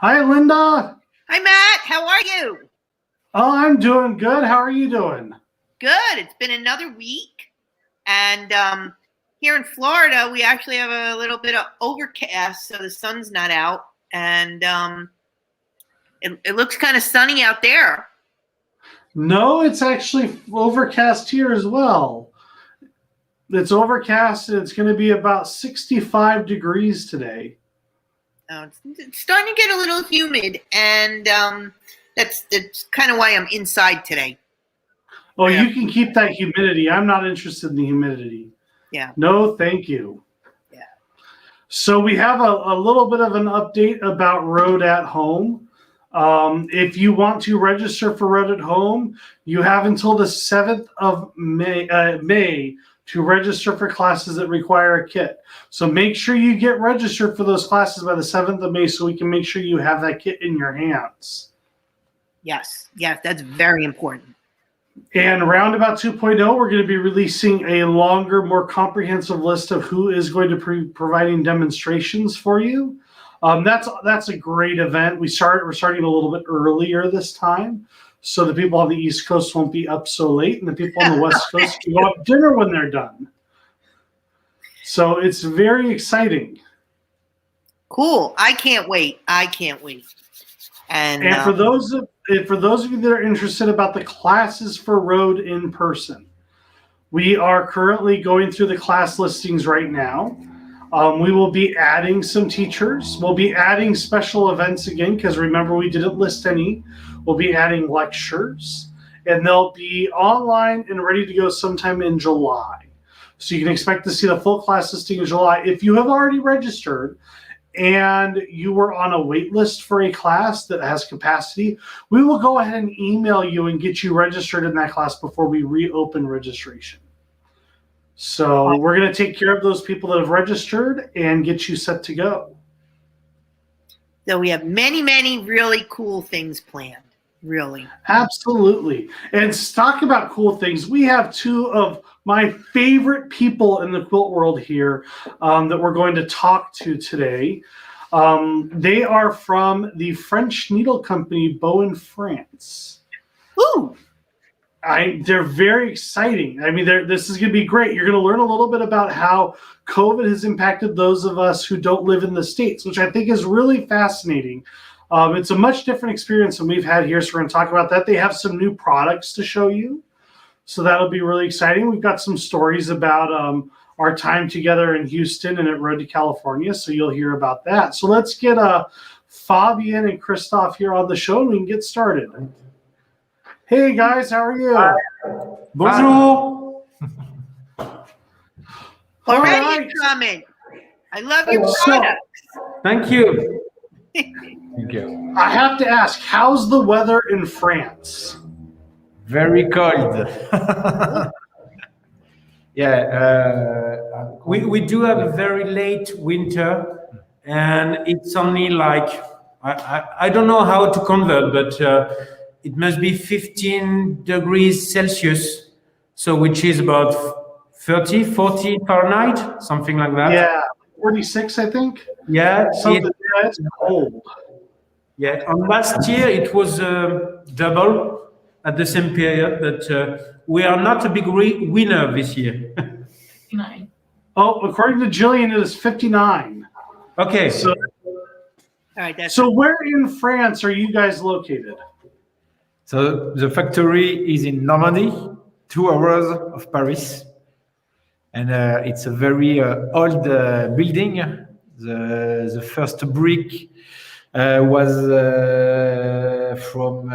Hi, Linda. Hi, Matt. How are you? Oh, I'm doing good. How are you doing? Good. It's been another week. And here in Florida, we actually have a little bit of overcast, so the sun's not out. And it looks kind of sunny out there. No, it's actually overcast here as well. It's overcast and it's going to be about 65 degrees today. It's starting to get a little humid, and that's kind of why I'm inside today. Oh, you can keep that humidity. I'm not interested in the humidity. Yeah. No, thank you. Yeah. So we have a little bit of an update about Road at Home. If you want to register for Road at Home, you have until the 7th of May to register for classes that require a kit. So make sure you get registered for those classes by the 7th of May so we can make sure you have that kit in your hands. Yes, that's very important. And Roundabout 2.0, we're going to be releasing a longer, more comprehensive list of who is going to be providing demonstrations for you. That's a great event. We're starting a little bit earlier this time, so the people on the East Coast won't be up so late, and the people on the West Coast can go have dinner when they're done. So it's very exciting. Cool. I can't wait. And for those of you that are interested about the classes for Road in person, we are currently going through the class listings right now. We will be adding some teachers. We'll be adding special events again because remember we didn't list any. We'll be adding lectures, and they'll be online and ready to go sometime in July. So you can expect to see the full class listing in July. If you have already registered and you were on a wait list for a class that has capacity, we will go ahead and email you and get you registered in that class before we reopen registration. So we're going to take care of those people that have registered and get you set to go. So we have many, many really cool things planned. Really. Absolutely. And talk about cool things. We have two of my favorite people in the quilt world here that we're going to talk to today. They are from the French needle company, Bohin France. Ooh. They're very exciting. I mean, this is going to be great. You're going to learn a little bit about how COVID has impacted those of us who don't live in the States, which I think is really fascinating. It's a much different experience than we've had here, so we're going to talk about that. They have some new products to show you, so that'll be really exciting. We've got some stories about our time together in Houston and at Road to California, so you'll hear about that. So let's get Fabian and Christophe here on the show, and we can get started. Hey, guys, how are you? Hi. Bonjour. Already a comment. I love your products. Thank you. Thank you. I have to ask, how's the weather in France? Very cold. Yeah, we do have a very late winter, and it's only like I don't know how to convert, but it must be 15 degrees Celsius, so which is about 30, 40 Fahrenheit, something like that. Yeah, 46, I think. Yeah, it's cold. Yeah, and last year it was double at the same period, but we are not a big winner this year. 59. Oh, according to Jillian, it is 59. Okay. So, all right, so where in France are you guys located? So the factory is in Normandy, 2 hours of Paris. And it's a very old building. The first brick was from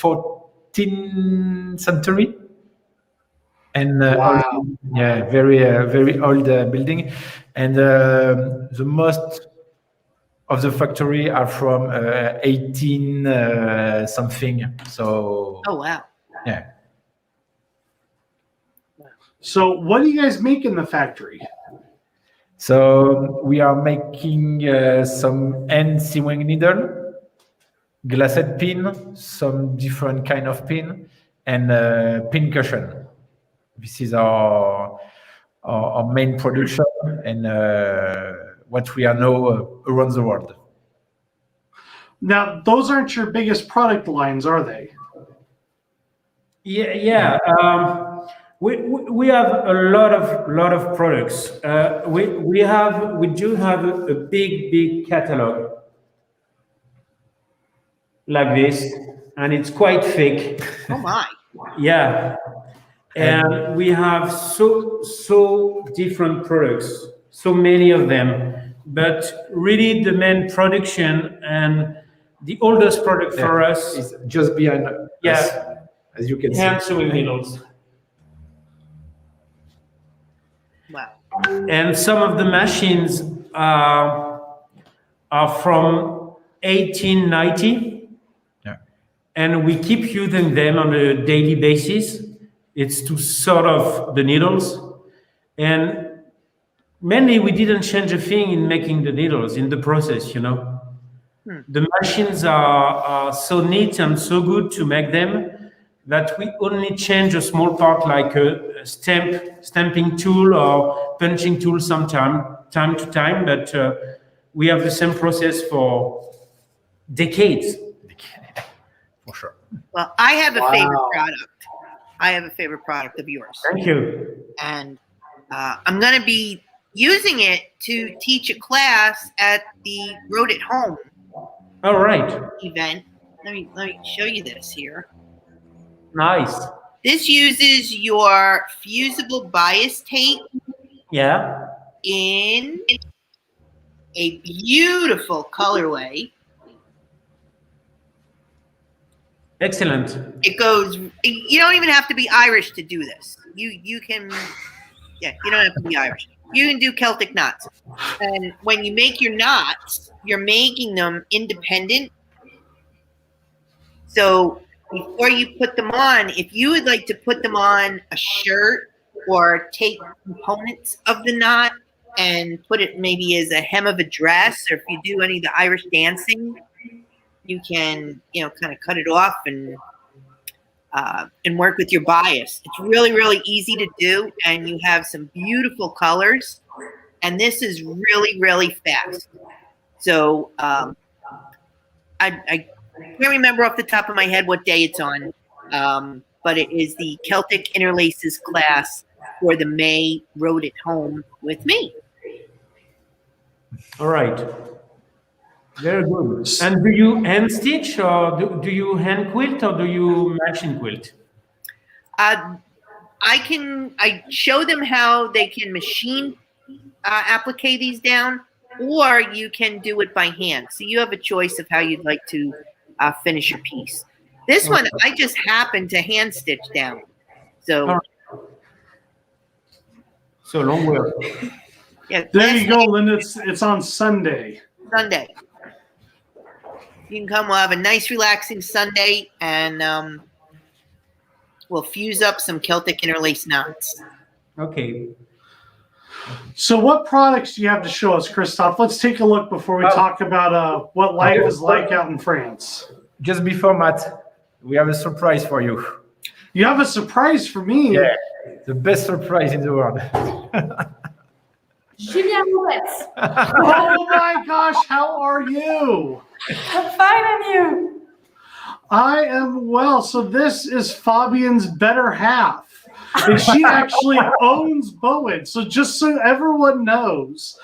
14th century. And wow. very old building. And the most of the factory are from 18 something. So. Oh wow. Yeah. So what do you guys make in the factory? So we are making some hand sewing needle, glassed pin, some different kind of pin, and pin cushion. This is our main production and what we are now around the world. Now, those aren't your biggest product lines, are they? Yeah, yeah. We have a lot of products. We do have a big catalog like this, and it's quite thick. Oh my. Yeah, and we have so different products, so many of them. But really, the main production and the oldest product for us is just behind us, yeah, as you can hand see. sewing needles. Wow. And some of the machines are from 1890, Yeah. and we keep using them on a daily basis. It's to sort of the needles, and mainly we didn't change a thing in making the needles in the process, you know. The machines are so neat and so good to make them that we only change a small part, like a stamping tool or punching tool time to time, but we have the same process for decades. For sure. Well, I have a favorite Wow. product. I have a favorite product of yours. Thank you. And I'm going to be using it to teach a class at the Road at Home All right. event. Let me show you this here. Nice. This uses your fusible bias tape Yeah. in a beautiful colorway. Excellent. It goes. You don't even have to be Irish to do this. You can. Yeah, you don't have to be Irish. You can do Celtic knots. And when you make your knots, you're making them independent. So before you put them on, if you would like to put them on a shirt or take components of the knot and put it maybe as a hem of a dress, or if you do any of the Irish dancing, you can, kind of cut it off and work with your bias. It's really, really easy to do, and you have some beautiful colors. And this is really, really fast. So I can't remember off the top of my head what day it's on, but it is the Celtic Interlaces class for the May Road at Home with me. All right. Very good. And do you hand stitch, or do you hand quilt, or do you machine quilt? I show them how they can machine applique these down, or you can do it by hand. So you have a choice of how you'd like to finish your piece. This one, I just happened to hand stitch down. So, So long work. yeah. There you go, Linda. It's on Sunday. Sunday. You can come. We'll have a nice, relaxing Sunday, and we'll fuse up some Celtic interlace knots. Okay. So what products do you have to show us, Christophe? Let's take a look before we talk about what life is like out in France. Just before Matt, we have a surprise for you. You have a surprise for me. Yeah, the best surprise in the world. Julien Roulette. Oh my gosh, how are you? I'm fine, and you? I am well. So this is Fabian's better half. And she actually owns Bohin. So just so everyone knows,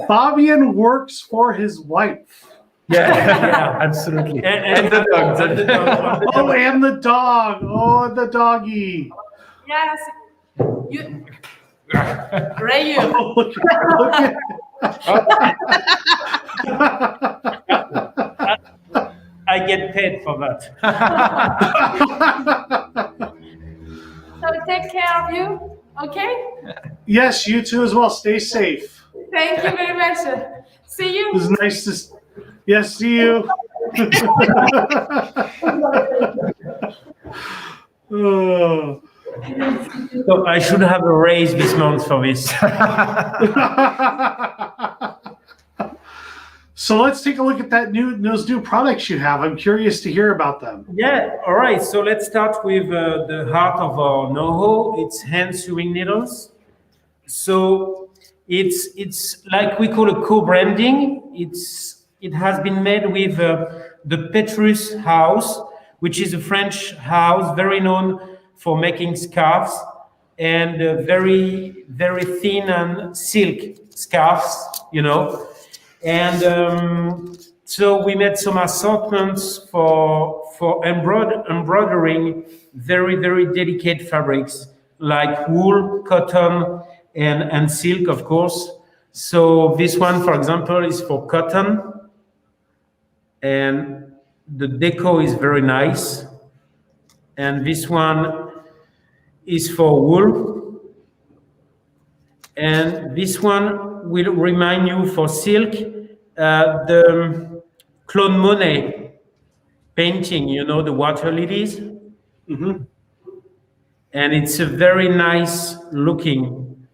Fabian works for his wife. Yeah, absolutely. And the dog. Oh, and the dog. Oh, the doggy. Yes. You. Ray, Oh, look I get paid for that. So take care of you, okay? Yes, you too as well. Stay safe. Thank you very much. See It you. was nice to. Yes, see you. Oh. So I should have a raise this month for this. So let's take a look at those new products you have. I'm curious to hear about them. Yeah, all right. So let's start with the heart of our know-how. It's hand sewing needles. So it's like we call a co-branding. It's it has been made with the Petrus house, which is a French house very known for making scarves, and very, very thin and silk scarves, you know. And so we made some assortments for embroidering very, very delicate fabrics like wool, cotton, and silk, of course. So this one, for example, is for cotton, and the deco is very nice. And this one is for wool. And this one will remind you for silk, the Claude Monet painting, you know, the water lilies. Mm-hmm. And it's a very nice looking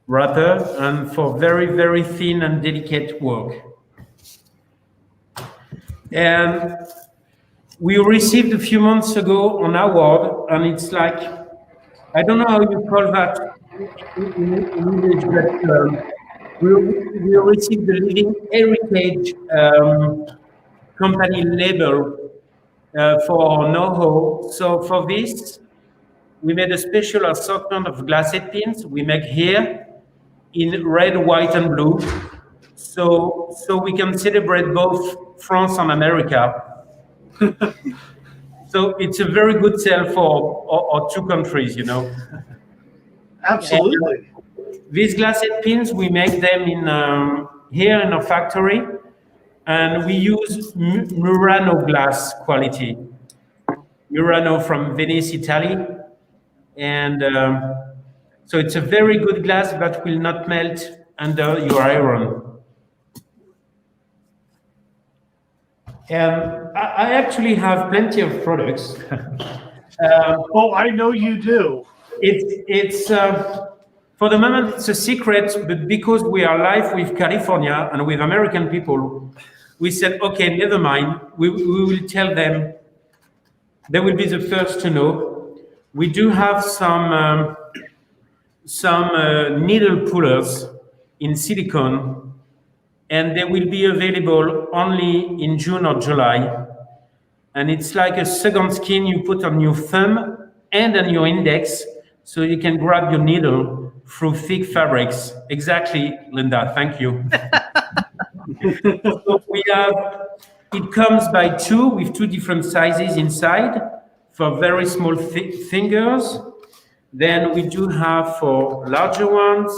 wrapper and for very, very thin and delicate work. And we received a few months ago an award, and it's like, I don't know how you call that in English, but we received the Living Heritage company label for NoHo. So for this, we made a special assortment of glassed pins we make here in red, white, and blue. So we can celebrate both France and America. So it's a very good sale for our two countries, you know. Absolutely. And these glassed pins, we make them in here in our factory, and we use Murano glass quality. Murano from Venice, Italy. And so it's a very good glass that will not melt under your iron. And I actually have plenty of products. Oh, I know you do. It's for the moment it's a secret, but because we are live with California and with American people, we said, okay, never mind. We will tell them. They will be the first to know. We do have some needle pullers in silicone, and they will be available only in June or July. And it's like a second skin you put on your thumb and on your index, so you can grab your needle through thick fabrics. Exactly, Linda, thank you. So we have, it comes by two with two different sizes inside for very small fingers. Then we do have for larger ones.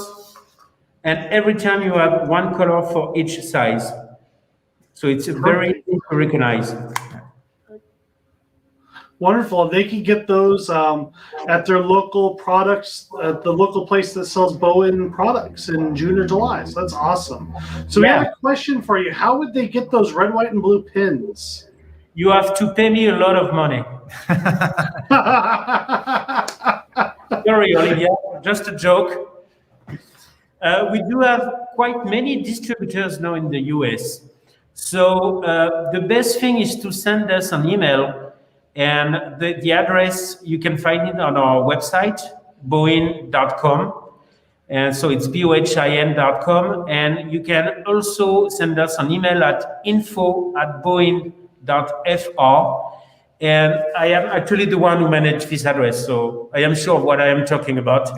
And every time you have one color for each size. So it's very easy to recognize. Wonderful. They can get those at their local products, at the local place that sells Bohin products in June or July. So that's awesome. So we have a question for you. How would they get those red, white, and blue pins? You have to pay me a lot of money. Sorry, Olivia, just a joke. We do have quite many distributors now in the US. So the best thing is to send us an email, and the address, you can find it on our website, bohin.com. And so it's bohin.com. And you can also send us an email at info@bohin.fr. And I am actually the one who managed this address, so I am sure of what I am talking about.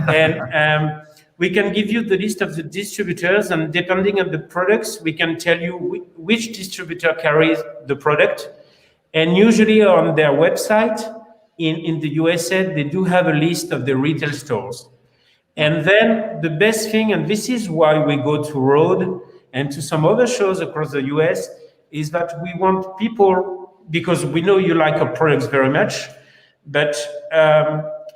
And we can give you the list of the distributors, and depending on the products, we can tell you which distributor carries the product. And usually on their website in the USA, they do have a list of the retail stores. And then the best thing, and this is why we go to Rhode and to some other shows across the US, is that we want people, because we know you like our products very much, but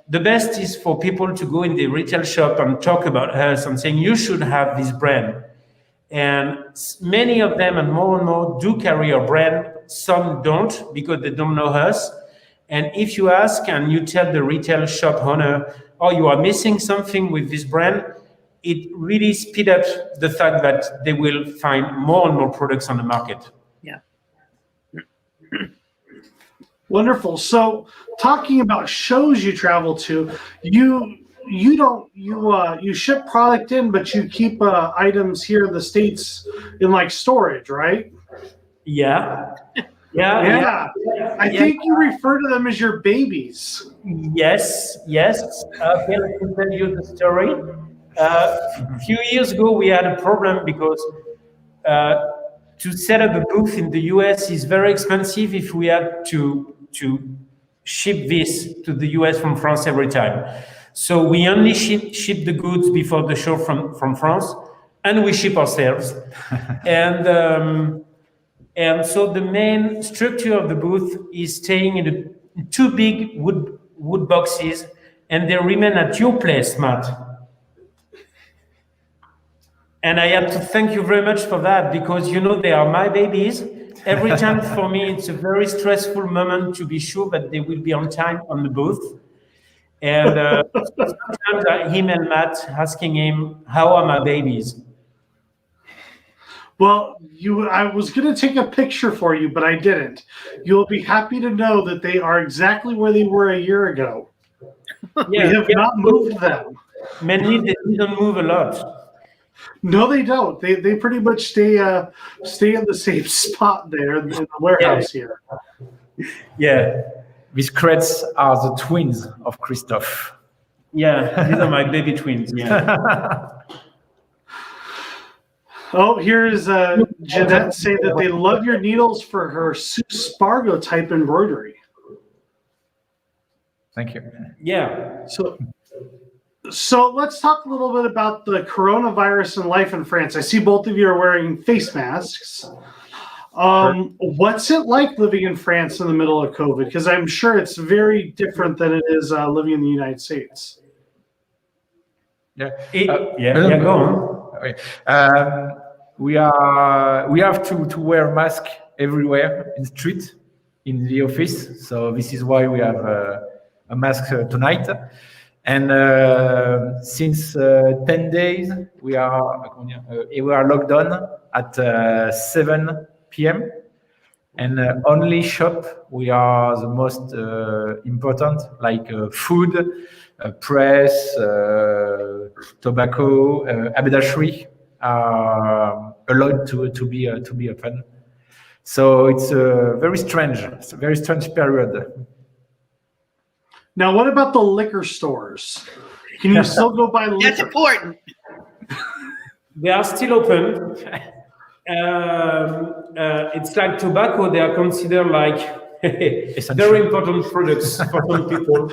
the best is for people to go in the retail shop and talk about us and saying, you should have this brand. And many of them, and more, do carry our brand. Some don't, because they don't know us. And if you ask and you tell the retail shop owner, oh, you are missing something with this brand, it really speeds up the fact that they will find more and more products on the market. Yeah. Wonderful. So, talking about shows you travel to, you ship product in, but you keep items here in the States in like storage, right? Yeah. Yeah. I think you refer to them as your babies. Yes. Okay, let me tell you the story. A few years ago, we had a problem because to set up a booth in the US is very expensive if we had to ship this to the US from France every time. So we only ship the goods before the show from France, and we ship ourselves. And so the main structure of the booth is staying in two big wood boxes, and they remain at your place, Matt. And I have to thank you very much for that, because they are my babies. Every time for me, it's a very stressful moment to be sure that they will be on time on the booth. And sometimes I email Matt asking him, how are my babies? Well, I was going to take a picture for you, but I didn't. You'll be happy to know that they are exactly where they were a year ago. We have not moved them. Mainly, they didn't move a lot. No, they don't. They pretty much stay in the same spot there in the warehouse here. Yeah. These crates are the twins of Christophe. Yeah, these are my baby twins. Yeah. Oh, here's Jeanette saying that they love your needles for her Spargo type embroidery. Thank you. Yeah. So let's talk a little bit about the coronavirus and life in France. I see both of you are wearing face masks. What's it like living in France in the middle of COVID? Because I'm sure it's very different than it is living in the United States. Yeah. Go on. Okay. We have to wear mask everywhere in the street, in the office. So this is why we have a mask tonight. And since 10 days, we are locked down at 7 p.m. And only shop we are the most important, like food, press, tobacco, haberdashery are allowed to be open. So it's a very strange period. Now, what about the liquor stores? Can you still go buy liquor? That's important. They are still open. It's like tobacco. They are considered like very important products for some people.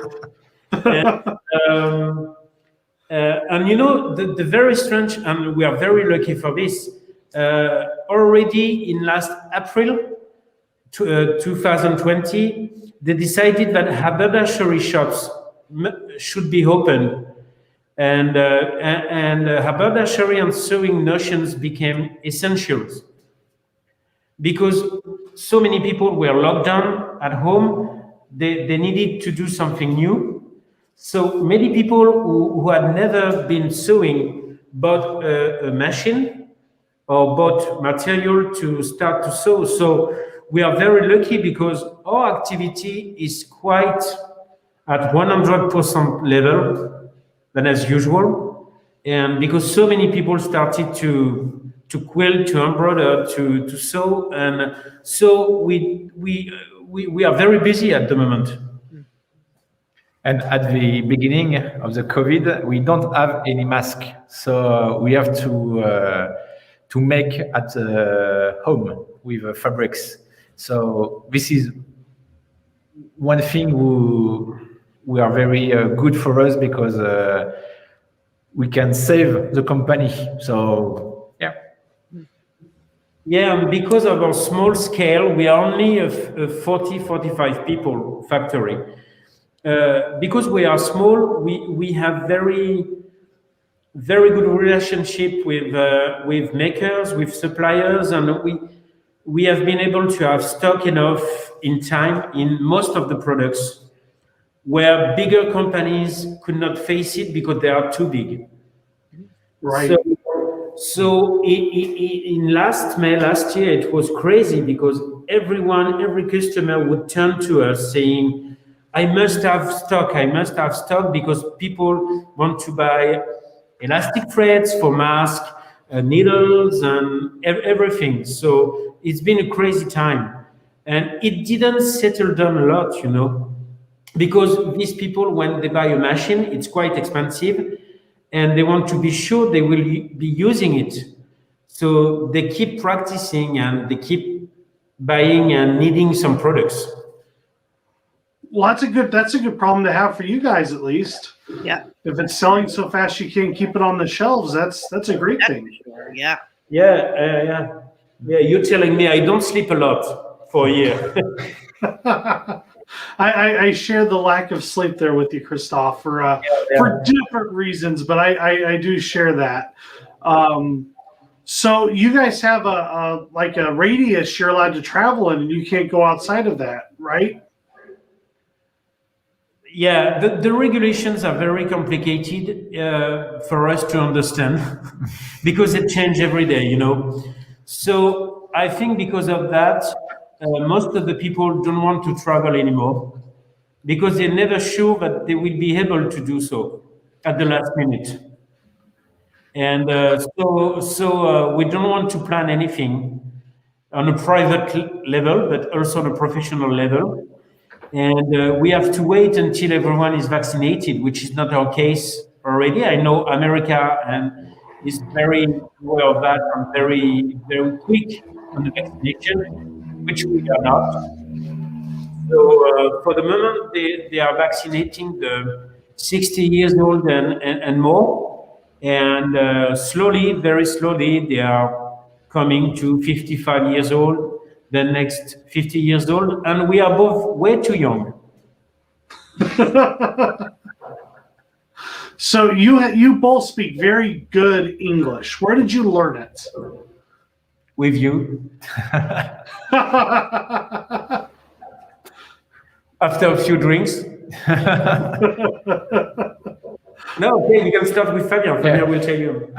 And the very strange, and we are very lucky for this, already in last April 2020, they decided that haberdashery shops should be open, and haberdashery and sewing notions became essentials because so many people were locked down at home. They needed to do something new. So many people who had never been sewing bought a machine or bought material to start to sew. So we are very lucky because our activity is quite at 100% level than as usual. And because so many people started to quilt, to embroider, to sew. And so we are very busy at the moment. And at the beginning of the COVID, we don't have any mask, so we have to make at home with fabrics. So this is one thing we are very good for us because we can save the company. So yeah. Yeah, and because of our small scale, we are only a 40-45 people factory. Because we are small, we have very good relationship with makers, with suppliers, and we have been able to have stock enough in time in most of the products where bigger companies could not face it because they are too big. Right. So in last year, it was crazy because every customer would turn to us saying, I must have stock because people want to buy elastic threads for masks, needles and everything. So it's been a crazy time, and it didn't settle down a lot, because these people, when they buy a machine, it's quite expensive, and they want to be sure they will be using it. So they keep practicing and they keep buying and needing some products. Well, that's a good problem to have for you guys, at least. Yeah. If it's selling so fast you can't keep it on the shelves, that's a great thing. Sure. Yeah. Yeah. You're telling me I don't sleep a lot for a year. I share the lack of sleep there with you, Christophe, for different reasons, but I do share that. So you guys have a radius you're allowed to travel in, and you can't go outside of that, right? Yeah, the regulations are very complicated for us to understand because they change every day, So I think because of that, most of the people don't want to travel anymore because they're never sure that they will be able to do so at the last minute. And so we don't want to plan anything on a private level, but also on a professional level. And we have to wait until everyone is vaccinated, which is not our case already. I know America is very aware of that and very, very quick on the vaccination, which we are not. So for the moment, they are vaccinating the 60 years old and more. And slowly, very slowly, they are coming to 55 years old, the next 50 years old, and we are both way too young. So you both speak very good English. Where did you learn it? With you. After a few drinks. No, okay, you can start with Fabien. Fabien will tell you.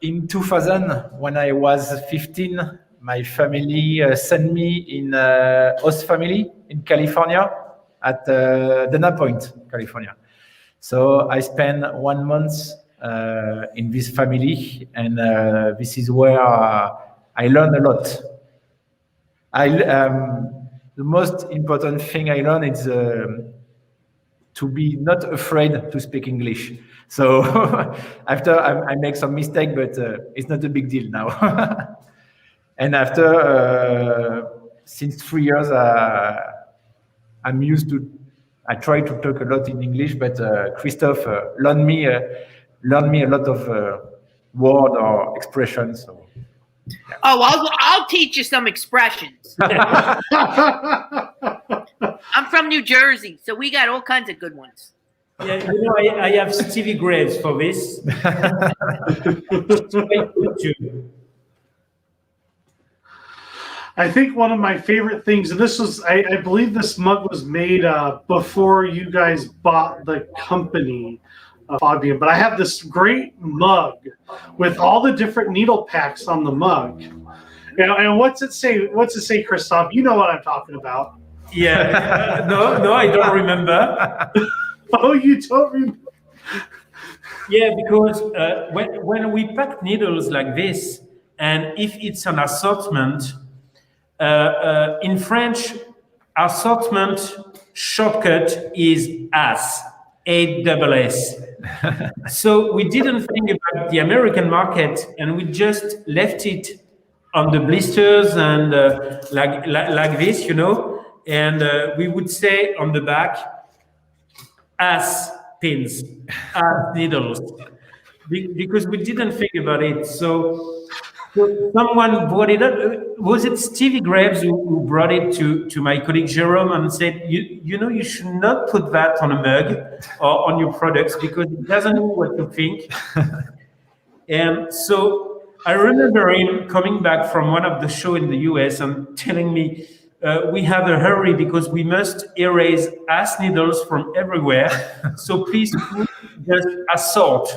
In 2000, when I was 15, my family sent me in a host family in California at Dana Point, California. So I spent 1 month in this family, and this is where I learned a lot. The most important thing I learned is to be not afraid to speak English. So after I make some mistake, but it's not a big deal now. And after, since 3 years, I'm used to, I try to talk a lot in English, but Christophe learned me a lot of word or expressions. So, yeah. Oh, I'll teach you some expressions. I'm from New Jersey, so we got all kinds of good ones. Yeah, I have Stevie Graves for this. I think one of my favorite things, and this was, I believe this mug was made before you guys bought the company, Fabien, but I have this great mug with all the different needle packs on the mug. And what's it say? What's it say, Christophe? You know what I'm talking about. Yeah. No, I don't remember. Oh, you don't remember? Yeah, because when we pack needles like this, and if it's an assortment, in French, assortment shortcut is AS, ASS. So we didn't think about the American market, and we just left it on the blisters and like this, and we would say on the back, AS pins, AS needles, because we didn't think about it. So someone brought it up. Was it Stevie Graves who brought it to my colleague Jerome and said, you should not put that on a mug or on your products because it doesn't know what to think. And so I remember him coming back from one of the shows in the US and telling me, we have a hurry because we must erase AS needles from everywhere. So please just assort.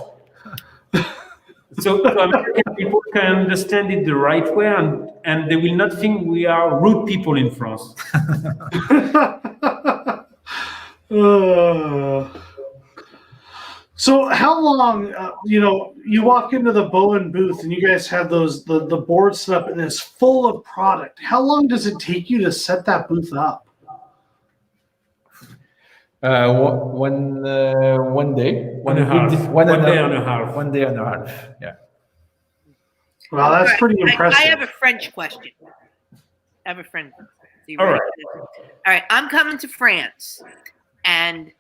So American people can understand it the right way, and they will not think we are rude people in France. So how long, you walk into the Bohin booth and you guys have the board set up and it's full of product. How long does it take you to set that booth up? One day. One and a half. One day and a half. 1 day and a half. Yeah. Well, that's All right, pretty impressive. I have a French question. I have a friend. All right. All right. I'm coming to France, and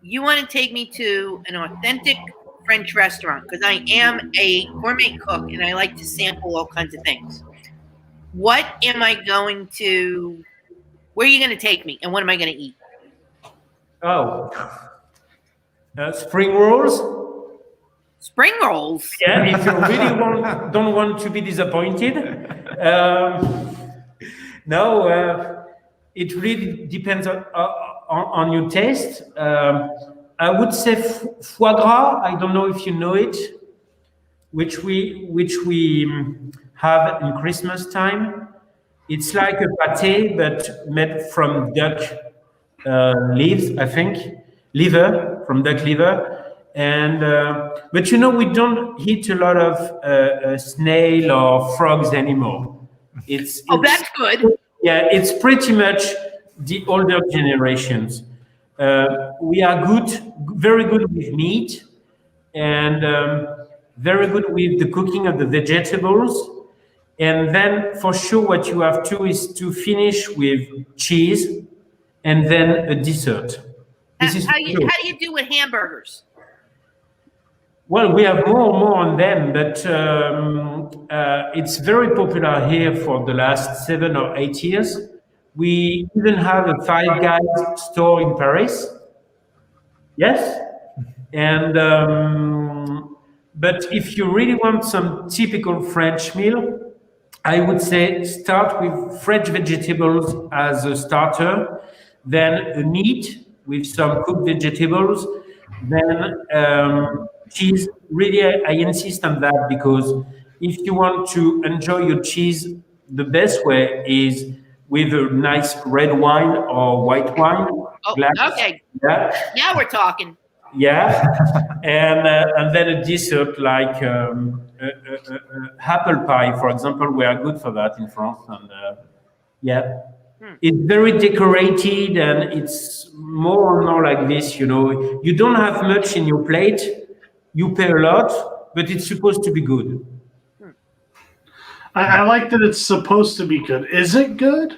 you want to take me to an authentic French restaurant because I am a gourmet cook and I like to sample all kinds of things. What am I going to? Where are you going to take me, and what am I going to eat? Oh, spring rolls. Spring rolls. Yeah, if you really don't want to be disappointed. No, it really depends on your taste. I would say foie gras. I don't know if you know it, which we have in Christmas time. It's like a pâté, but made from duck leaves, I think, from duck liver. And but we don't eat a lot of snail or frogs anymore. It's that's good. Yeah, it's pretty much the older generations. We are very good with meat, and very good with the cooking of the vegetables. And then for sure, what you have to is to finish with cheese, and then a dessert. How do you do with hamburgers? Well, we have more on them, but it's very popular here for the last 7 or 8 years. We even have a Five Guys store in Paris. Yes, and but if you really want some typical French meal, I would say start with French vegetables as a starter, then a meat with some cooked vegetables, then cheese. Really, I insist on that because if you want to enjoy your cheese, the best way is with a nice red wine or white wine. Oh, glass. okay. Yeah. Now we're talking. Yeah, and then a dessert like apple pie, for example. We are good for that in France, and it's very decorated, and it's more and more like this. You don't have much in your plate. You pay a lot, but it's supposed to be good. I like that it's supposed to be good. Is it good?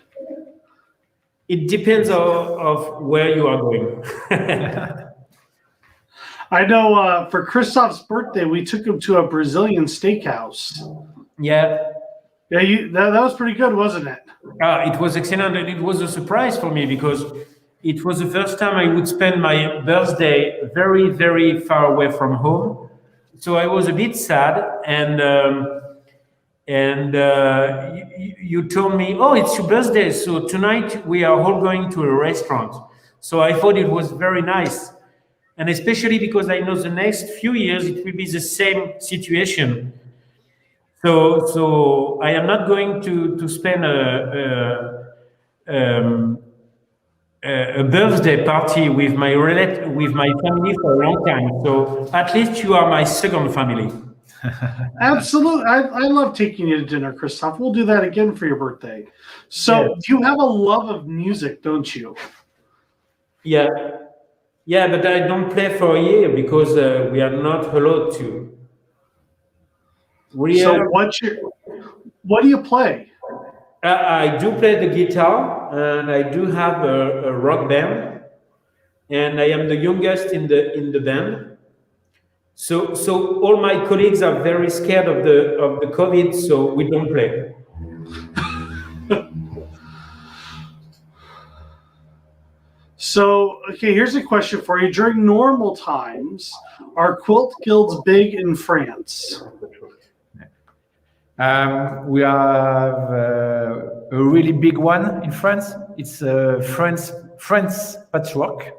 It depends of where you are going. I know for Christoph's birthday, we took him to a Brazilian steakhouse. Yeah. Yeah, that was pretty good, wasn't it? It was excellent, and it was a surprise for me because it was the first time I would spend my birthday very, very far away from home. So I was a bit sad, and you told me, "Oh, it's your birthday, so tonight we are all going to a restaurant." So I thought it was very nice. And especially because I know the next few years it will be the same situation. So I am not going to spend a birthday party with my family for a long time. So at least you are my second family. Absolutely. I love taking you to dinner, Christoph. We'll do that again for your birthday. So you have a love of music, don't you? Yeah. Yeah, but I don't play for a year because we are not allowed to. So what do you play? I do play the guitar, and I do have a rock band, and I am the youngest in the band. So all my colleagues are very scared of the COVID, so we don't play. So, okay, here's a question for you. During normal times, are quilt guilds big in France? We have a really big one in France. It's France Patchwork.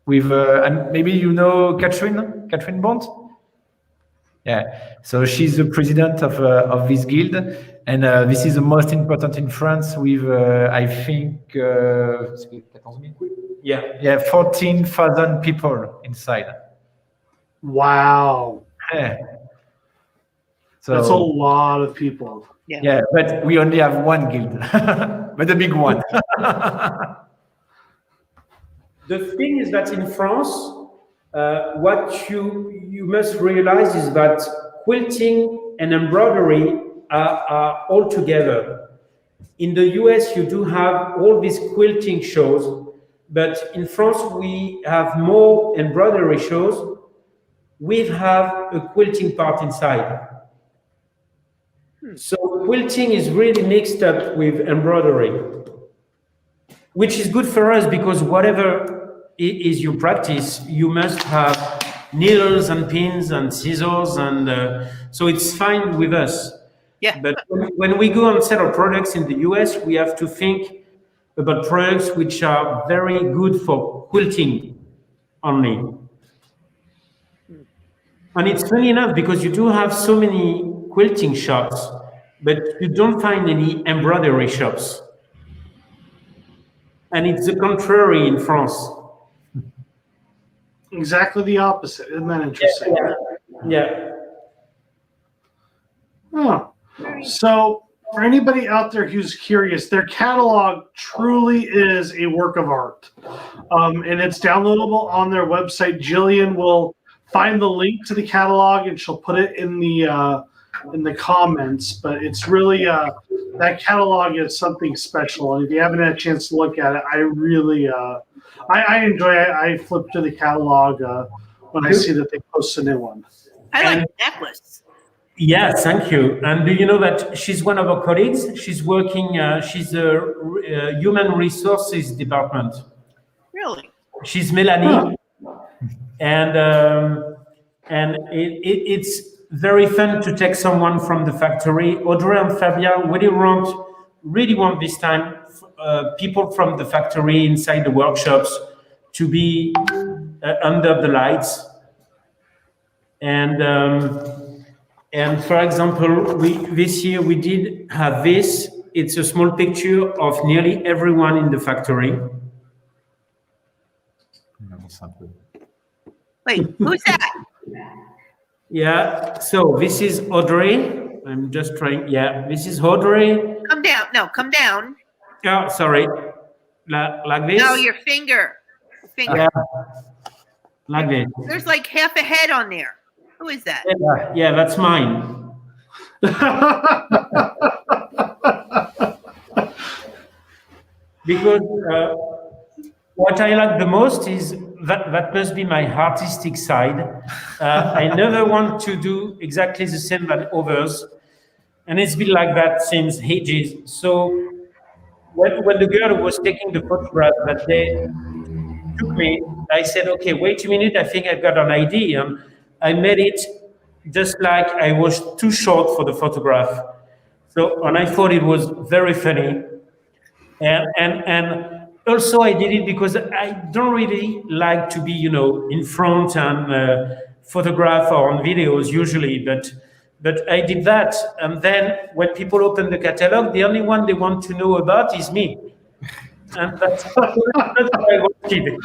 With and maybe you know Catherine Bond. Yeah, so she's the president of this guild, and this is the most important in France. With I think 14,000 yeah, 14,000 people inside. Wow. Yeah. That's a So lot of people. yeah, but we only have one guild, but a big one. The thing is that in France, what you must realize is that quilting and embroidery are all together. In the US, you do have all these quilting shows, but in France, we have more embroidery shows. We have a quilting part inside. So quilting is really mixed up with embroidery, which is good for us because whatever is your practice, you must have needles and pins and scissors, and so it's fine with us. Yeah. But when we go and sell our products in the US, we have to think about products which are very good for quilting only. And it's funny enough because you do have so many quilting shops, but you don't find any embroidery shops. And it's the contrary in France. Exactly the opposite. Isn't that interesting? Yeah. Huh. So, for anybody out there who's curious, their catalog truly is a work of art. And it's downloadable on their website. Jillian will find the link to the catalog and she'll put it in the comments. But it's really that catalog is something special. And if you haven't had a chance to look at it, I really I enjoy it. I flip to the catalog when I see that they post a new one. I like the necklace. Yeah, thank you. And do you know that she's one of our colleagues? She's working, she's a human resources department. Really? She's Melanie. And it's very fun to take someone from the factory. Audrey and Fabian really want this time people from the factory inside the workshops to be under the lights. And for example, this year we did have this. It's a small picture of nearly everyone in the factory. Wait, who's that? Yeah, so this is Audrey. I'm just trying. Yeah, this is Audrey. Come down. No, come down. Oh, sorry. Like this? No, your finger. Finger. Yeah. Like this. There's like half a head on there. Who is that? Yeah, that's mine. Because what I like the most is that must be my artistic side. I never want to do exactly the same as others. And it's been like that since ages. So when the girl was taking the photograph that day took me, I said, okay, wait a minute, I think I've got an idea. And I made it just like I was too short for the photograph. So, and I thought it was very funny. And also I did it because I don't really like to be, in front and photograph or on videos usually, but I did that. And then when people open the catalog, the only one they want to know about is me. And that's what I wanted.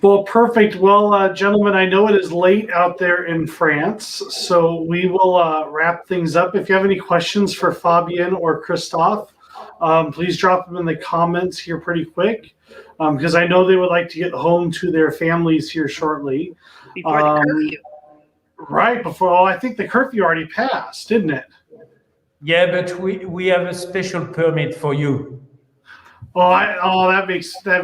Well, perfect. Well, gentlemen, I know it is late out there in France, so we will wrap things up. If you have any questions for Fabien or Christophe, please drop them in the comments here pretty quick, because I know they would like to get home to their families here shortly. Before the curfew. Right before, I think the curfew already passed, didn't it? Yeah, but we have a special permit for you. That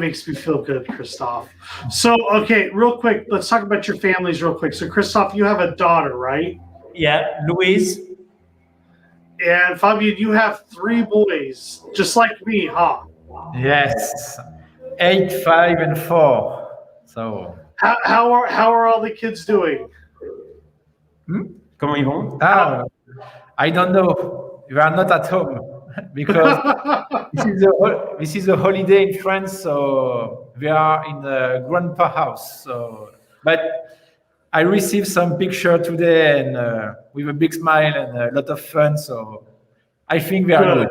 makes me feel good, Christophe. So, okay, real quick, let's talk about your families real quick. So, Christophe, you have a daughter, right? Yeah, Louise. And Fabien, you have 3 boys, just like me, huh? Yes, 8, 5, and 4. So how are all the kids doing? Comment ils vont? I don't know. We are not at home because this is a holiday in France, so we are in the grandpa house. So, but I received some picture today and with a big smile and a lot of fun. So I think we are good.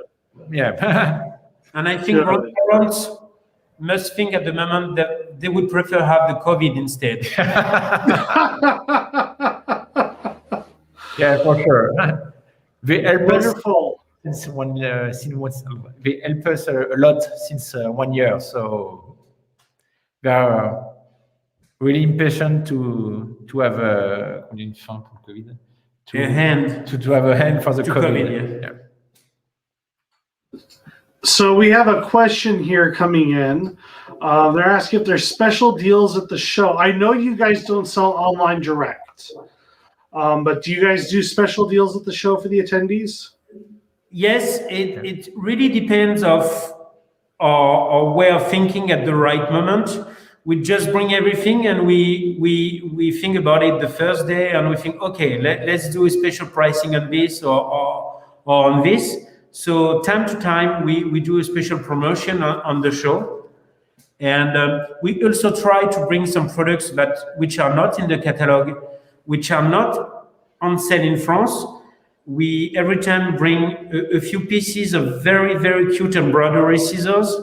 Yeah. And I think grandparents must think at the moment that they would prefer have the COVID instead. Yeah, for sure. They help us Wonderful. since one year. They help us a lot since 1 year. So they are really impatient to have a A hand to have a hand for the to COVID. COVID, yeah. So we have a question here coming in. They're asking if there's special deals at the show. I know you guys don't sell online direct, but do you guys do special deals at the show for the attendees? Yes, it really depends of our way of thinking at the right moment. We just bring everything and we think about it the first day and we think, okay, let's do a special pricing on this or on this. So time to time, we do a special promotion on the show. And we also try to bring some products which are not in the catalog, which are not on sale in France. We every time bring a few pieces of very, very cute embroidery scissors,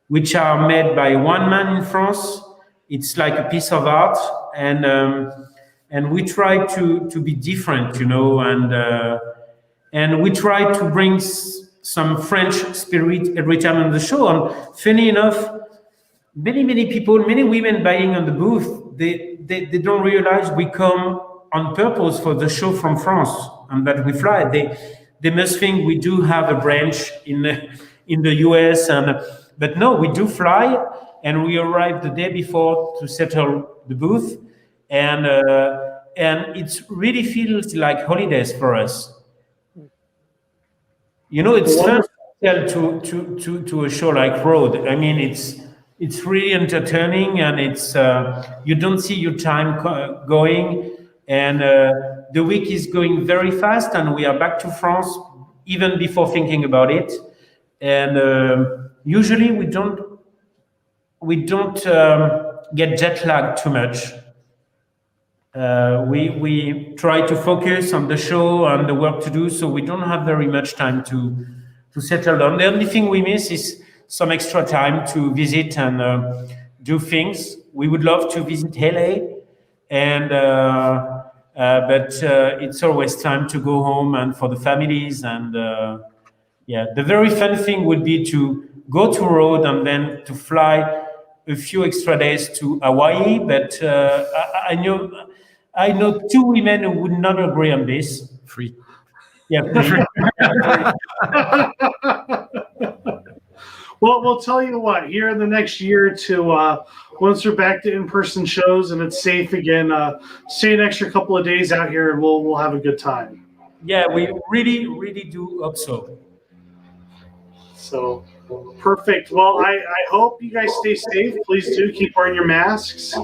which are made by one man in France. It's like a piece of art, and we try to be different, and we try to bring some French spirit every time on the show. And funny enough, many people, many women buying on the booth, they don't realize we come on purpose for the show from France and that we fly. They must think we do have a branch in the US, but no, we do fly, and we arrive the day before to settle the booth, and it really feels like holidays for us. It's fun to sell to a show like Road. I mean, it's really entertaining, and it's you don't see your time going, and the week is going very fast, and we are back to France even before thinking about it. And usually we don't get jet lagged too much. We try to focus on the show and the work to do, so we don't have very much time to settle down. The only thing we miss is some extra time to visit and do things. We would love to visit LA, but it's always time to go home and for the families. And the very fun thing would be to go to Road and then to fly a few extra days to Hawaii. But I know two women who would not agree on this. Free. Yeah. Well, we'll tell you what, here in the next year or two, once we're back to in-person shows and it's safe again, stay an extra couple of days out here and we'll have a good time. Yeah, we really do hope so. So, perfect. Well, I hope you guys stay safe. Please do keep wearing your masks.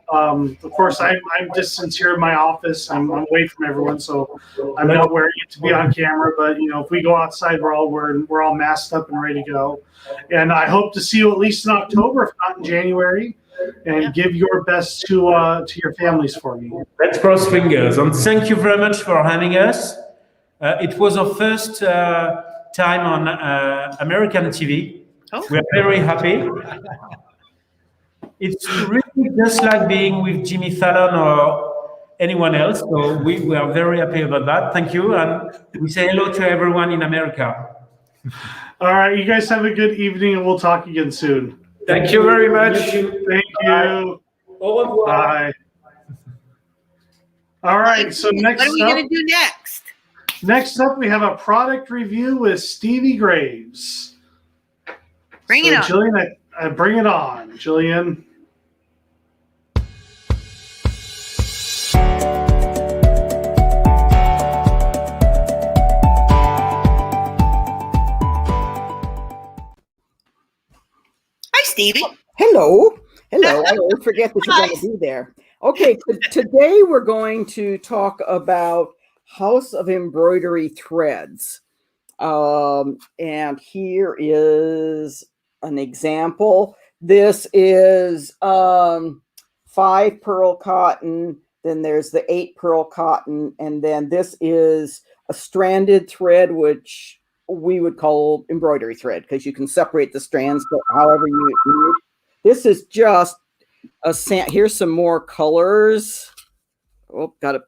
Of course, I'm distanced here in my office. I'm away from everyone, so I'm not wearing it to be on camera. But if we go outside, we're all masked up and ready to go. And I hope to see you at least in October, if not in January. And give your best to your families for me. Let's cross fingers. And thank you very much for having us. It was our first time on American TV. Oh. We're very happy. It's really just like being with Jimmy Fallon or anyone else. So we are very happy about that. Thank you. And we say hello to everyone in America. All right. You guys have a good evening, and we'll talk again soon. Thank you very much. Thank you. Au revoir. Bye. All right. So What are we going to do next? Next up, we have a product review with Stevie Graves. Bring it on. Jillian, I bring it on, Jillian. Hi, Stevie. Hello. I always forget that you're going to be there. Okay, today we're going to talk about House of Embroidery threads. And here is an example. This is 5 pearl cotton, then there's the 8 pearl cotton, and then this is a stranded thread, which we would call embroidery thread, because you can separate the strands however you need. This is just a here's some more colors. Oh, got a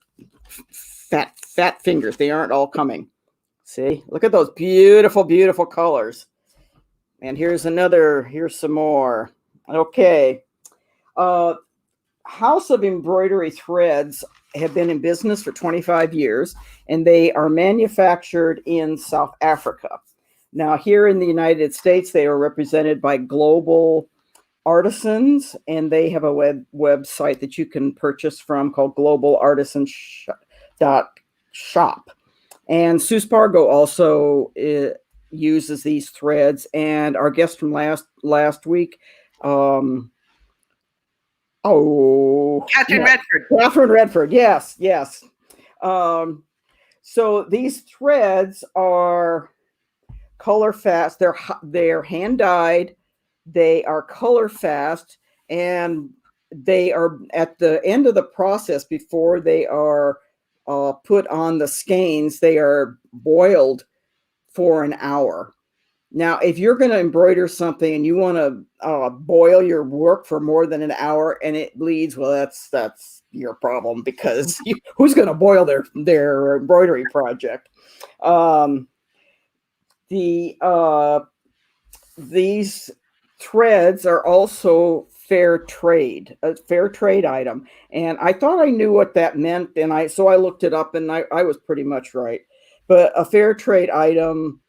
fat fingers. They aren't all coming. See, look at those beautiful colors. And here's some more. Okay. House of Embroidery Threads have been in business for 25 years, and they are manufactured in South Africa. Now, here in the United States, they are represented by Global Artisans, and they have a website that you can purchase from called globalartisans.shop. And Sue Spargo also uses these threads, and our guest from last week, Catherine Redford. Catherine Redford, yes. So these threads are color fast. They're hand dyed. They are color fast, and they are at the end of the process before they are put on the skeins. They are boiled for an hour. Now, if you're going to embroider something and you want to boil your work for more than an hour and it bleeds, well, that's your problem, because who's going to boil their embroidery project? These threads are also a fair trade item, and I thought I knew what that meant, and so I looked it up, and I was pretty much right. But a fair trade item,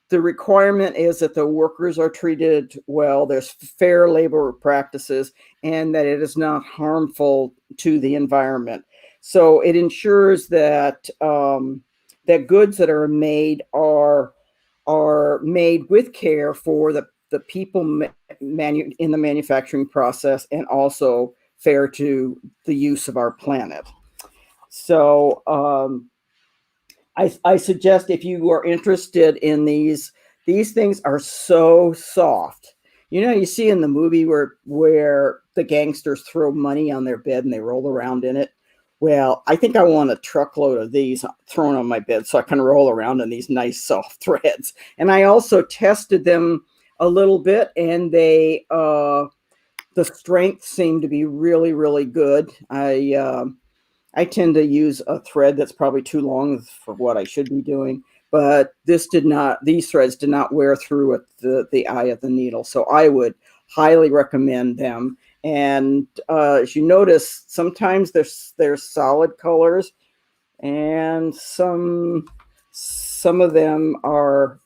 the requirement is that the workers are treated well, there's fair labor practices, and that it is not harmful to the environment. So it ensures that that goods that are made are made with care for the people in the manufacturing process, and also fair to the use of our planet. So I suggest, if you are interested in these things are so soft. You see in the movie where the gangsters throw money on their bed and they roll around in it. Well, I think I want a truckload of these thrown on my bed so I can roll around in these nice soft threads. And I also tested them a little bit, and the strength seemed to be really, really good. I tend to use a thread that's probably too long for what I should be doing, but these threads did not wear through at the eye of the needle. So I would highly recommend them. And as you notice, sometimes there's solid colors, and some of them are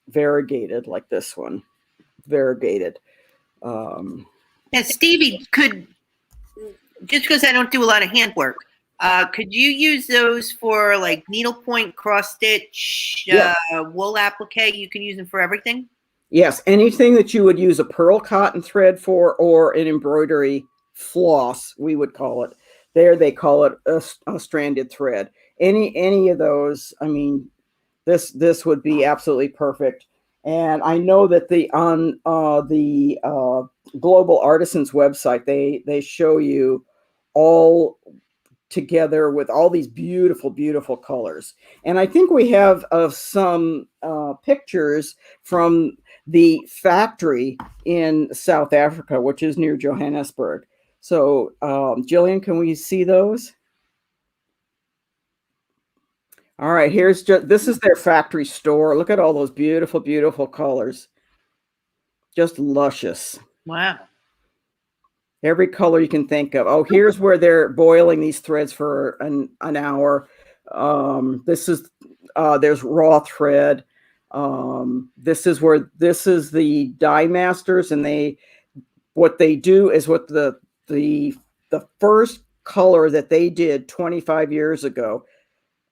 variegated, like this one, variegated. Yeah, Stevie, just because I don't do a lot of handwork, could you use those for like needlepoint, cross stitch, wool applique? You can use them for everything? Yes, anything that you would use a pearl cotton thread for, or an embroidery floss, we would call it. There they call it a stranded thread. Any of those, I mean, this would be absolutely perfect. And I know that on the Global Artisans website, they show you all together with all these beautiful colors. And I think we have some pictures from the factory in South Africa, which is near Johannesburg. So Jillian, can we see those? All right, this is their factory store. Look at all those beautiful colors. Just luscious. Wow. Every color you can think of. Oh, here's where they're boiling these threads for an hour. There's raw thread. This is the dye masters, and what they do is what the first color that they did 25 years ago.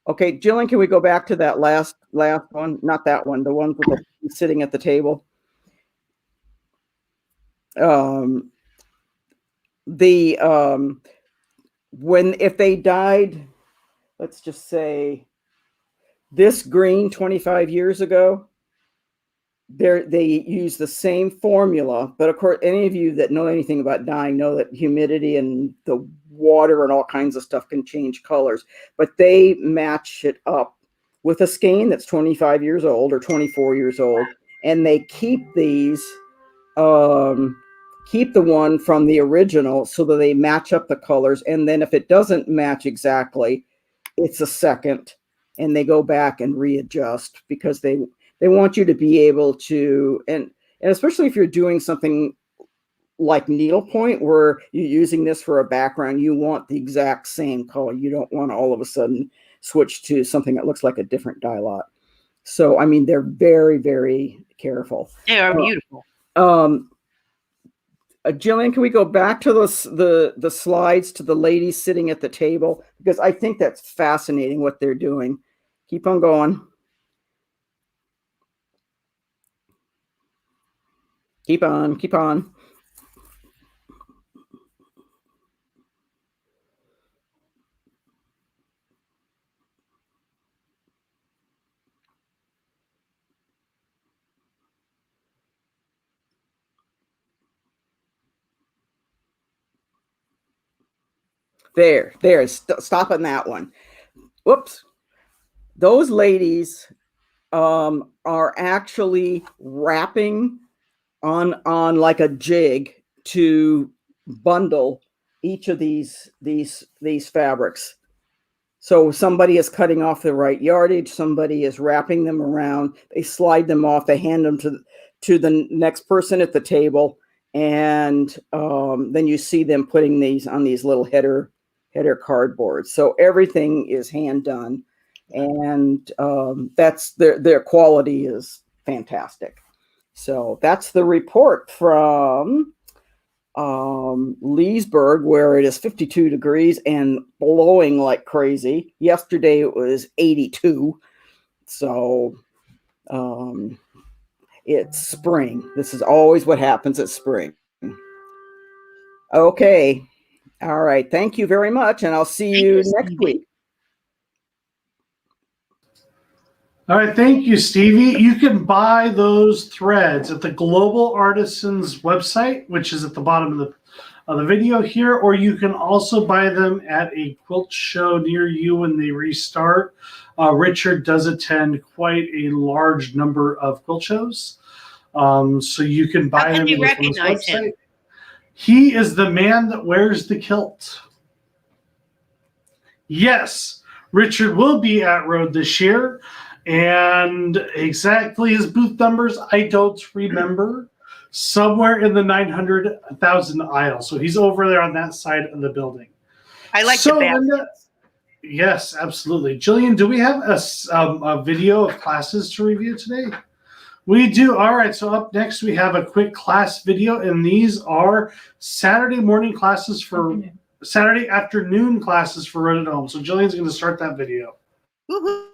Okay, Jillian, can we go back to that last one? Not that one, the one with sitting at the table. If they dyed, let's just say, this green 25 years ago, they use the same formula. But of course, any of you that know anything about dyeing know that humidity and the water and all kinds of stuff can change colors. But they match it up with a skein that's 25 years old or 24 years old, and they keep these, keep the one from the original so that they match up the colors. And then if it doesn't match exactly, it's a second, and they go back and readjust because they want you to be able to, and especially if you're doing something like needlepoint where you're using this for a background, you want the exact same color. You don't want to all of a sudden switch to something that looks like a different dye lot. So, I mean, they're very, very careful. They are beautiful. Jillian, can we go back to the slides to the ladies sitting at the table? Because I think that's fascinating what they're doing. Keep on going. Keep on, keep on. There, stop on that one. Whoops. Those ladies are actually wrapping on like a jig to bundle each of these fabrics. So somebody is cutting off the right yardage, somebody is wrapping them around, they slide them off, they hand them to the next person at the table, and then you see them putting these on these little header cardboards. So everything is hand done, and that's their quality is fantastic. So that's the report from Leesburg, where it is 52 degrees and blowing like crazy. Yesterday it was 82. So it's spring. This is always what happens at spring. Okay. All right. Thank you very much. And I'll see you next week. All right, thank you, Stevie. You can buy those threads at the Global Artisans website, which is at the bottom of the video here, or you can also buy them at a quilt show near you when they restart. Richard does attend quite a large number of quilt shows, so you can buy them on his website. Him? He is the man that wears the kilt. Yes, Richard will be at Rhode this year. And exactly his booth numbers, I don't remember. Somewhere in the 900,000 aisle. So he's over there on that side of the building. I like the baskets. Yes, absolutely. Jillian, do we have a video of classes to review today? We do. All right. So up next, we have a quick class video. And these are Saturday morning classes for Saturday afternoon classes for Rhode at Home. So Jillian's going to start that video. Woo-hoo.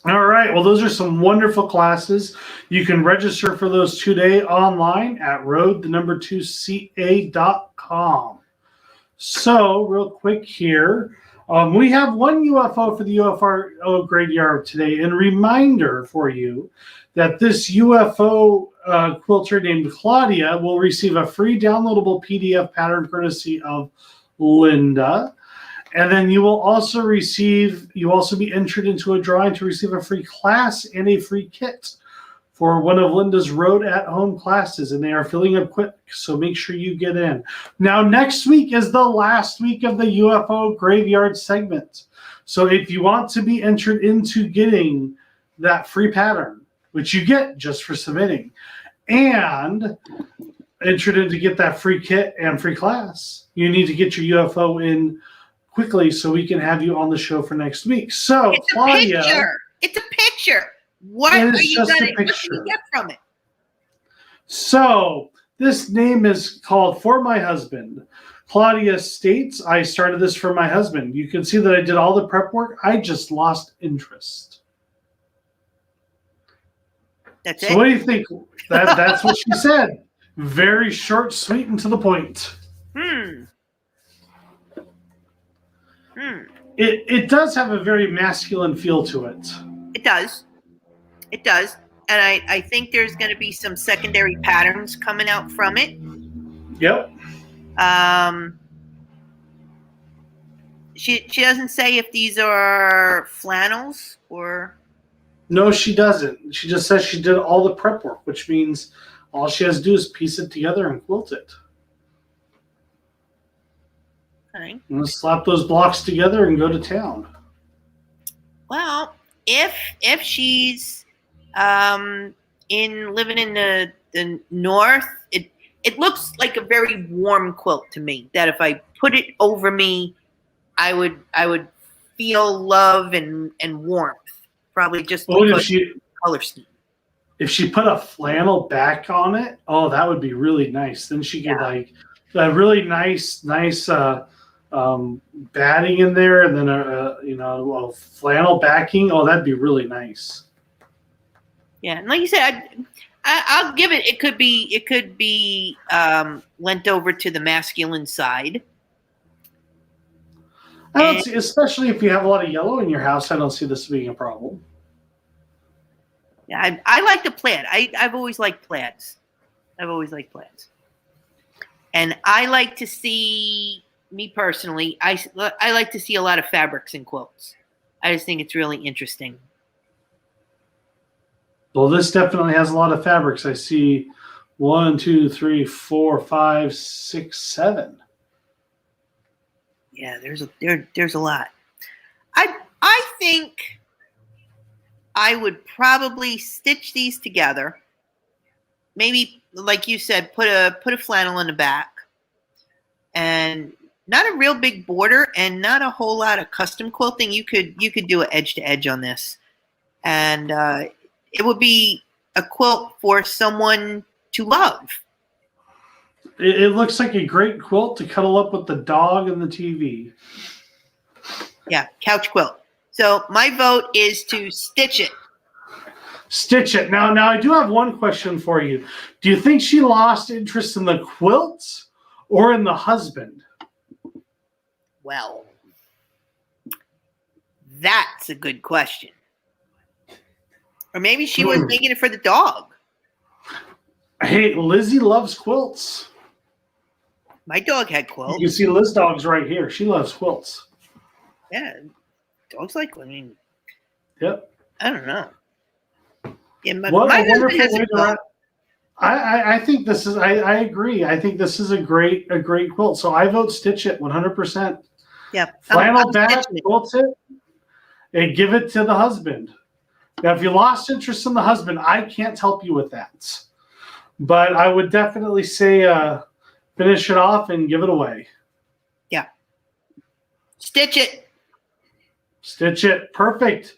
All right. Well, those are some wonderful classes. You can register for those today online at road2ca.com. So real quick here, we have one UFO for the UFO graveyard today. And reminder for you that this UFO quilter named Claudia will receive a free downloadable PDF pattern courtesy of Linda. And then you will also be entered into a drawing to receive a free class and a free kit for one of Linda's Rhode at Home classes. And they are filling up quick, so make sure you get in. Now, next week is the last week of the UFO graveyard segment. So if you want to be entered into getting that free pattern, which you get just for submitting, and entered in to get that free kit and free class, you need to get your UFO in quickly so we can have you on the show for next week. So, it's Claudia, a picture. It's a picture. What can you get from it? So, this name is called For My Husband. Claudia states, I started this for my husband. You can see that I did all the prep work. I just lost interest. That's so it. What do you think? That's what she said. Very short, sweet, and to the point. It does have a very masculine feel to it. It does. It does. And I think there's going to be some secondary patterns coming out from it. Yep. She doesn't say if these are flannels or... No, she doesn't. She just says she did all the prep work, which means all she has to do is piece it together and quilt it. Okay. And slap those blocks together and go to town. Well, if she's living in the north, it looks like a very warm quilt to me. That if I put it over me, I would feel love and warmth. Probably just because of the color scheme. If she put a flannel back on it, oh, that would be really nice. Then she could like a really nice batting in there, and then a flannel backing. Oh, that'd be really nice. Yeah, and like you said, I'll give it. It could be lent over to the masculine side. I don't see, especially if you have a lot of yellow in your house, I don't see this being a problem. Yeah, I like the plaid. I've always liked plaids. And I like to see, me personally, I like to see a lot of fabrics in quilts. I just think it's really interesting. Well, this definitely has a lot of fabrics. I see 1, 2, 3, 4, 5, 6, 7. Yeah, there's a lot. I think I would probably stitch these together. Maybe, like you said, put a flannel in the back, and not a real big border, and not a whole lot of custom quilting. You could do an edge to edge on this, and it would be a quilt for someone to love. It looks like a great quilt to cuddle up with the dog and the TV. Yeah, couch quilt. So my vote is to stitch it. Stitch it. Now I do have one question for you. Do you think she lost interest in the quilts or in the husband? Well, that's a good question. Or maybe she was making it for the dog. Hey, Lizzie loves quilts. My dog had quilts. You can see Liz dog's right here. She loves quilts. Yeah, dogs like. I mean, yep. I don't know. Yeah, my husband has a quilt. I think this is. I agree. I think this is a great quilt. So I vote stitch it 100%. Yeah. Flannel back, quilt it, and give it to the husband. Now, if you lost interest in the husband, I can't help you with that. But I would definitely say finish it off and give it away. Yeah. Stitch it. Stitch it. Perfect.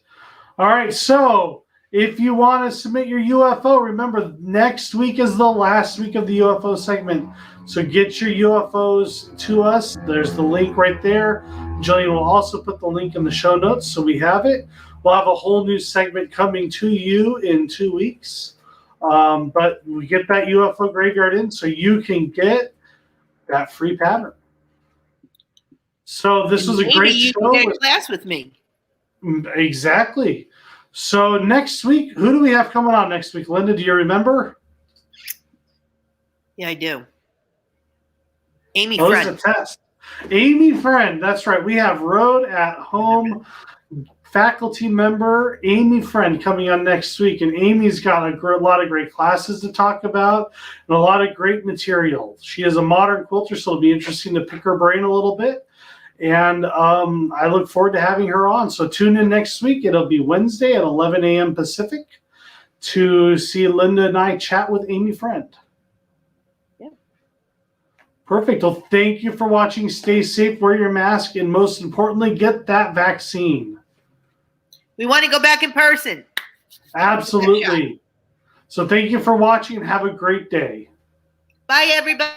All right. So if you want to submit your UFO, remember next week is the last week of the UFO segment. So get your UFOs to us. There's the link right there. Jillian will also put the link in the show notes so we have it. We'll have a whole new segment coming to you in 2 weeks. But we get that UFO graveyard in so you can get that free pattern. So this was a great show. Maybe you can get class with me. Exactly. So next week, who do we have coming on next week? Linda, do you remember? Yeah, I do. Amy Friend. This is a test. Amy Friend. That's right. We have Road at Home faculty member Amy Friend coming on next week, and Amy's got a lot of great classes to talk about and a lot of great material. She is a modern quilter, so it'll be interesting to pick her brain a little bit, and I look forward to having her on. So tune in next week. It'll be Wednesday at 11 a.m. Pacific to see Linda and I chat with Amy Friend. Yeah. Perfect. Well, thank you for watching. Stay safe, wear your mask, and most importantly, get that vaccine. We want to go back in person. Absolutely. So thank you for watching and have a great day. Bye, everybody.